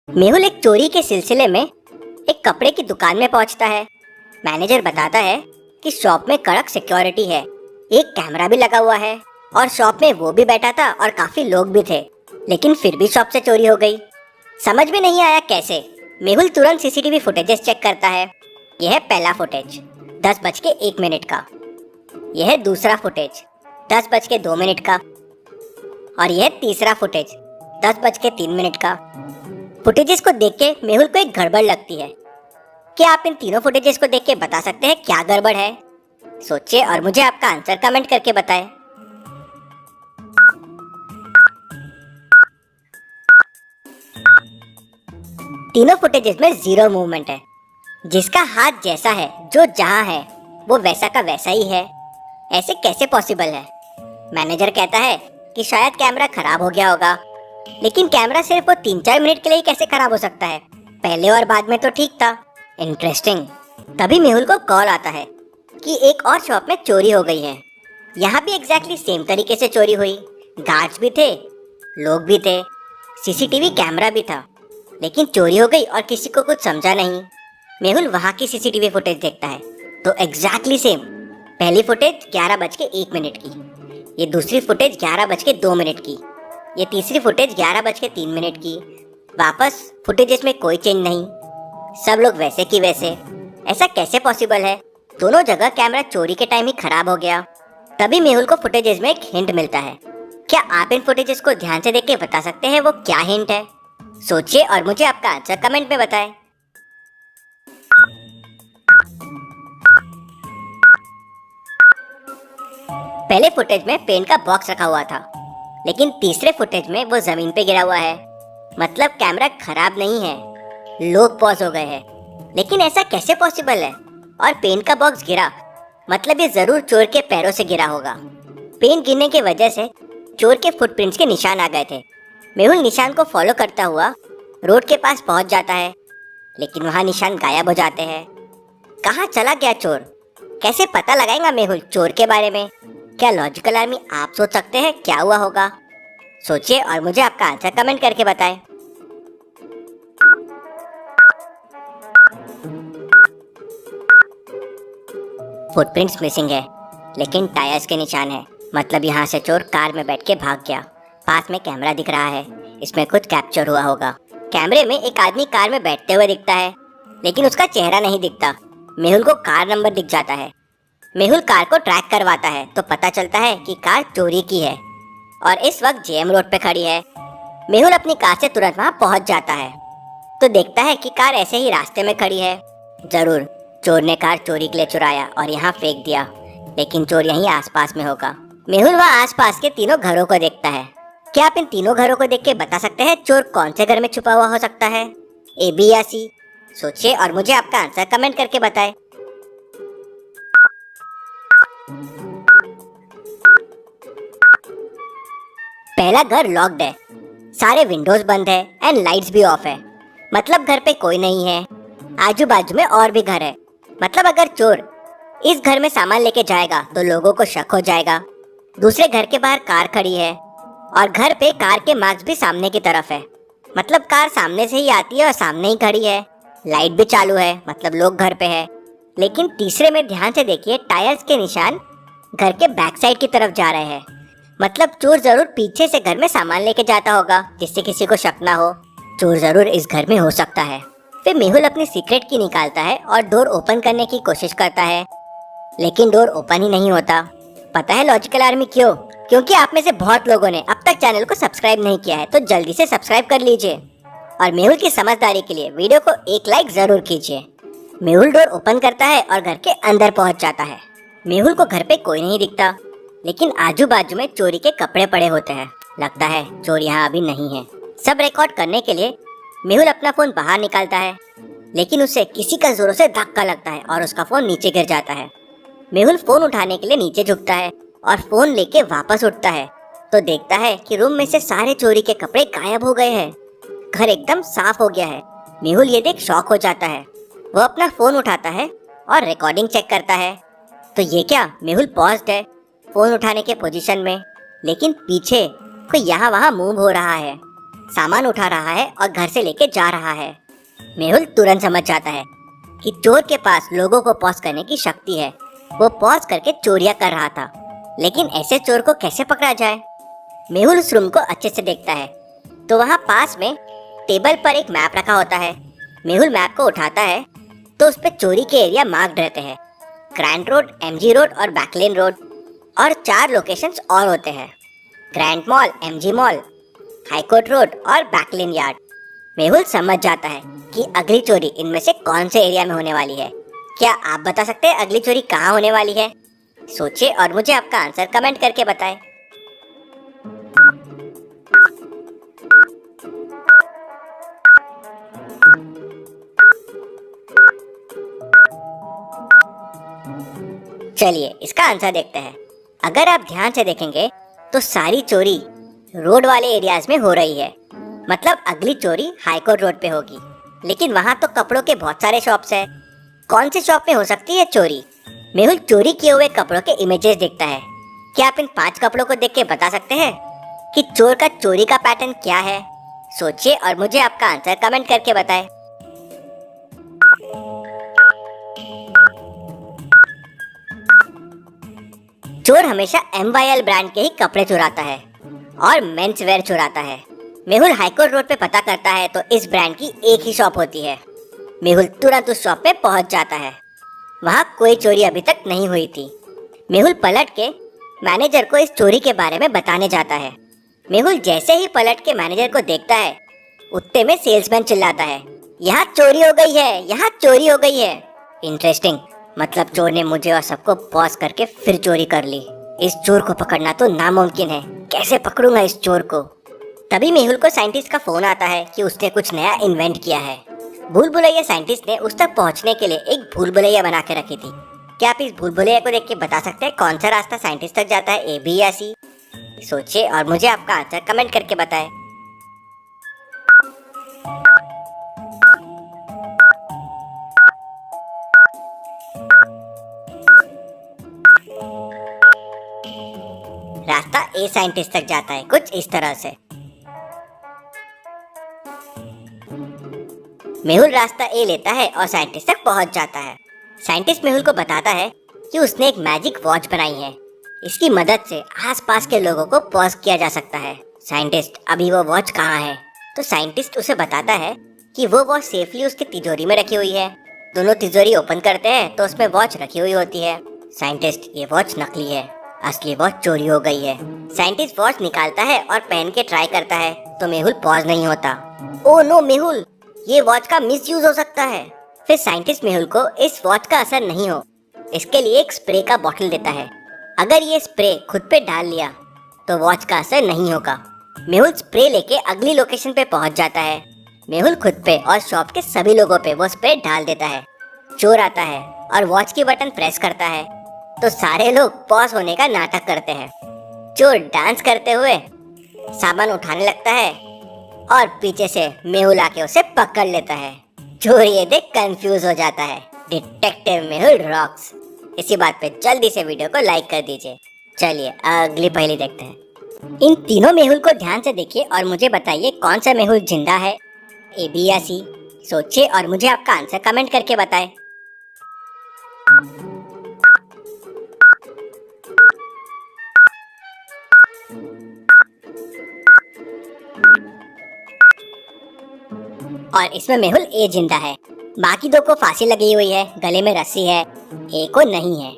मेहुल एक चोरी के सिलसिले में एक कपड़े की दुकान में पहुंचता है। मैनेजर बताता है कि शॉप में कड़क सिक्योरिटी है, एक कैमरा भी लगा हुआ है और शॉप में वो भी बैठा था और काफी लोग भी थे, लेकिन फिर भी शॉप से चोरी हो गई। समझ में नहीं आया कैसे। मेहुल तुरंत सीसीटीवी फुटेजेस चेक करता है। यह है पहला फुटेज 10:01 का, यह है दूसरा फुटेज 10:02 का और यह तीसरा फुटेज 10:03 का। फुटेजेस को देख के मेहुल को एक गड़बड़ लगती है। क्या आप इन तीनों फुटेजेस को देख के बता सकते हैं क्या गड़बड़ है? सोचिए और मुझे आपका आंसर कमेंट करके बताएं। तीनों फुटेजेस में जीरो मूवमेंट है। जिसका हाथ जैसा है, जो जहां है वो वैसा का वैसा ही है। ऐसे कैसे पॉसिबल है? मैनेजर कहता है कि शायद कैमरा खराब हो गया होगा, लेकिन कैमरा सिर्फ वो 3-4 मिनट के लिए ही कैसे खराब हो सकता है? पहले और बाद में तो ठीक था। इंटरेस्टिंग। तभी मेहुल को कॉल आता है कि एक और शॉप में चोरी हो गई है। यहाँ भी एग्जैक्टली सेम तरीके से चोरी हुई। गार्ड्स भी थे, लोग भी थे, सीसीटीवी कैमरा भी था, लेकिन चोरी हो गई और किसी को कुछ समझा नहीं। मेहुल वहाँ की सीसीटीवी फुटेज देखता है तो एग्जैक्टली सेम। पहली फुटेज 11:01 की, ये दूसरी फुटेज 11:02 की, ये तीसरी फुटेज 11:03 की। वापस फुटेजेस में कोई चेंज नहीं, सब लोग वैसे की वैसे। ऐसा कैसे पॉसिबल है? दोनों जगह कैमरा चोरी के टाइम ही खराब हो गया। तभी मेहुल को फुटेजेस में एक हिंट मिलता है। क्या आप इन फुटेजेस को ध्यान से देख के बता सकते हैं वो क्या हिंट है? सोचिए और मुझे आपका आंसर कमेंट में बताएं। पहले फुटेज में पेन का बॉक्स रखा हुआ था, लेकिन तीसरे फुटेज में वो जमीन पे गिरा हुआ है। मतलब कैमरा खराब नहीं है, लोग पॉज हो गए हैं। लेकिन ऐसा कैसे पॉसिबल है? और पेन का बॉक्स गिरा, मतलब ये जरूर चोर के पैरों से गिरा होगा। पेन गिरने की वजह से चोर के फुटप्रिंट्स के निशान आ गए थे। मेहुल निशान को फॉलो करता हुआ रोड के पास पहुंच जाता है, लेकिन वहाँ निशान गायब हो जाते हैं। कहाँ चला गया चोर? कैसे पता लगाएगा मेहुल चोर के बारे में? क्या लॉजिकल आर्मी आप सोच सकते हैं क्या हुआ होगा? सोचिए और मुझे आपका आंसर कमेंट करके बताएं। फुटप्रिंट्स मिसिंग है, लेकिन टायर्स के निशान है। मतलब यहाँ से चोर कार में बैठ के भाग गया। पास में कैमरा दिख रहा है, इसमें कुछ कैप्चर हुआ होगा। कैमरे में एक आदमी कार में बैठते हुए दिखता है, लेकिन उसका चेहरा नहीं दिखता। मेहुल को कार नंबर दिख जाता है। मेहुल कार को ट्रैक करवाता है तो पता चलता है कि कार चोरी की है और इस वक्त जेएम रोड पे खड़ी है। मेहुल अपनी कार से तुरंत वहां पहुंच जाता है तो देखता है कि कार ऐसे ही रास्ते में खड़ी है। जरूर चोर ने कार चोरी के लिए चुराया और यहाँ फेंक दिया, लेकिन चोर यहीं आसपास में होगा। मेहुल वहाँ आसपास के तीनों घरों को देखता है। क्या आप इन तीनों घरों को देख के बता सकते हैं चोर कौन से घर में छुपा हुआ हो सकता है? ए, बी या सी? सोचिए और मुझे आपका आंसर कमेंट करके बताएं। पहला घर लॉक्ड है, सारे विंडोज बंद है एंड लाइट्स भी ऑफ है। मतलब घर पे कोई नहीं है। आजू बाजू में और भी घर है। मतलब अगर चोर इस घर में सामान लेके जाएगा तो लोगों को शक हो जाएगा। दूसरे घर के बाहर कार खड़ी है और घर पे कार के मार्क्स भी सामने की तरफ है। मतलब कार सामने से ही आती है और सामने ही खड़ी है। लाइट भी चालू है, मतलब लोग घर पे है। लेकिन तीसरे में ध्यान से देखिए, टायर्स के निशान घर के बैक साइड की तरफ जा रहे हैं। मतलब चोर जरूर पीछे से घर में सामान लेके जाता होगा, जिससे किसी को शक ना हो। चोर जरूर इस घर में हो सकता है। फिर मेहुल अपनी सीक्रेट की निकालता है और डोर ओपन करने की कोशिश करता है, लेकिन डोर ओपन ही नहीं होता। पता है लॉजिकल आर्मी क्यों? क्योंकि आप में से बहुत लोगों ने अब तक चैनल को सब्सक्राइब नहीं किया है, तो जल्दी से सब्सक्राइब कर लीजिए और मेहुल की समझदारी के लिए वीडियो को एक लाइक जरूर कीजिए। मेहुल डोर ओपन करता है और घर के अंदर पहुंच जाता है। मेहुल को घर पे कोई नहीं दिखता, लेकिन आजू बाजू में चोरी के कपड़े पड़े होते हैं। लगता है चोर यहाँ अभी नहीं है। सब रिकॉर्ड करने के लिए मेहुल अपना फोन बाहर निकालता है, लेकिन उसे किसी का जोरों से धक्का लगता है और उसका फोन नीचे गिर जाता है। मेहुल फोन उठाने के लिए नीचे झुकता है और फोन लेके वापस उठता है तो देखता है कि रूम में से सारे चोरी के कपड़े गायब हो गए हैं। घर एकदम साफ हो गया है। मेहुल ये देख शॉक हो जाता है। वो अपना फोन उठाता है और रिकॉर्डिंग चेक करता है तो ये क्या, मेहुल पॉज्ड है फोन उठाने के पोजीशन में, लेकिन पीछे कोई यहाँ वहाँ मूव हो रहा है। सामान उठा रहा है और घर से लेके जा रहा है। मेहुल तुरंत समझ जाता है कि चोर के पास लोगों को पॉज करने की शक्ति है। वो पॉज करके चोरियां कर रहा था, लेकिन ऐसे चोर को कैसे पकड़ा जाए? मेहुल उस रूम को अच्छे से देखता है तो वहाँ पास में टेबल पर एक मैप रखा होता है। मेहुल मैप को उठाता है तो उस पर चोरी के एरिया मार्क्ड रहते हैं, ग्रैंड रोड, एमजी रोड और बैकलेन रोड, और 4 लोकेशंस और होते हैं, grand mall, MG mall, high court road और बैकलेन यार्ड। मेहुल समझ जाता है कि अगली चोरी इनमें से कौन से एरिया में होने वाली है। क्या आप बता सकते हैं अगली चोरी कहाँ होने वाली है? सोचिए और मुझे आपका आंसर कमेंट करके बताएं। चलिए इसका आंसर देखते हैं। अगर आप ध्यान से देखेंगे तो सारी चोरी रोड वाले एरियाज में हो रही है। मतलब अगली चोरी हाईकोर्ट रोड पे होगी, लेकिन वहाँ तो कपड़ों के बहुत सारे शॉप्स हैं। कौन सी शॉप में हो सकती है चोरी? मेहुल चोरी किए हुए कपड़ों के इमेजेस देखता है। क्या आप इन 5 कपड़ों को देख के बता सकते हैं कि चोर का चोरी का पैटर्न क्या है? सोचिए और मुझे आपका आंसर कमेंट करके बताएं। चोर हमेशा MYL ब्रांड के ही कपड़े चुराता है और मेंस वेयर चुराता है। मेहुल हाईकोर्ट रोड पे पता करता है तो इस ब्रांड की एक ही शॉप होती है। मेहुल तुरंत उस शॉप पे पहुंच जाता है। वहाँ कोई चोरी अभी तक नहीं हुई थी। मेहुल पलट के मैनेजर को इस चोरी के बारे में बताने जाता है। मेहुल जैसे ही पलट के मैनेजर को देखता है, उतने में सेल्समैन चिल्लाता है, यहाँ चोरी हो गई है, यहाँ चोरी हो गई है। इंटरेस्टिंग, मतलब चोर ने मुझे और सबको पॉज करके फिर चोरी कर ली। इस चोर को पकड़ना तो नामुमकिन है। कैसे पकड़ूंगा इस चोर को? तभी मेहुल को साइंटिस्ट का फोन आता है कि उसने कुछ नया इन्वेंट किया है। भूल भुलैया साइंटिस्ट ने उस तक पहुंचने के लिए एक भूल भुलैया बना के रखी थी। क्या आप इस भूल भुलैया को देख के बता सकते हैं कौन सा रास्ता साइंटिस्ट तक जाता है, A, B या C? सोचिए और मुझे आपका आंसर कमेंट करके बताएं। रास्ता A साइंटिस्ट तक जाता है कुछ इस तरह से। मेहुल रास्ता A लेता है और साइंटिस्ट तक पहुंच जाता है। साइंटिस्ट मेहुल को बताता है कि उसने एक मैजिक वॉच बनाई है। इसकी मदद से आसपास के लोगों को पॉज किया जा सकता है। साइंटिस्ट, अभी वो वॉच कहाँ है? तो साइंटिस्ट उसे बताता है कि वो वॉच सेफली उसकी तिजोरी में रखी हुई है। दोनों तिजोरी ओपन करते हैं तो उसमें वॉच रखी हुई होती है। साइंटिस्ट, ये वॉच नकली है, असली वॉच चोरी हो गई है। साइंटिस्ट वॉच निकालता है और पहन के ट्राई करता है तो मेहुल पॉज नहीं होता। ओ नो मेहुल, ये वॉच का मिसयूज हो सकता है। फिर साइंटिस्ट मेहुल को इस वॉच का असर नहीं हो, इसके लिए एक स्प्रे का बॉटल देता है। अगर ये स्प्रे खुद पे डाल लिया तो वॉच का असर नहीं होगा। मेहुल स्प्रे लेके अगली लोकेशन पे पहुंच जाता है। मेहुल खुद पे और शॉप के सभी लोगों पे वो स्प्रे डाल देता है। चोर आता है और वॉच की बटन प्रेस करता है तो सारे लोग पॉज होने का नाटक करते हैं। चोर डांस करते हुए सामान उठाने लगता है और पीछे से मेहुल आके उसे पकड़ लेता है। चोर ये देख कंफ्यूज हो जाता है। Detective Mehul rocks. इसी बात पे जल्दी से वीडियो को लाइक कर दीजिए। चलिए अगली पहेली देखते हैं। इन तीनों मेहुल को ध्यान से देखिए और मुझे बताइए कौन सा मेहुल जिंदा है, A, B या C? सोचिए और मुझे आपका आंसर कमेंट करके बताएं। और इसमें मेहुल A जिंदा है। बाकी 2 को फांसी लगी हुई है, गले में रस्सी है, A को नहीं है।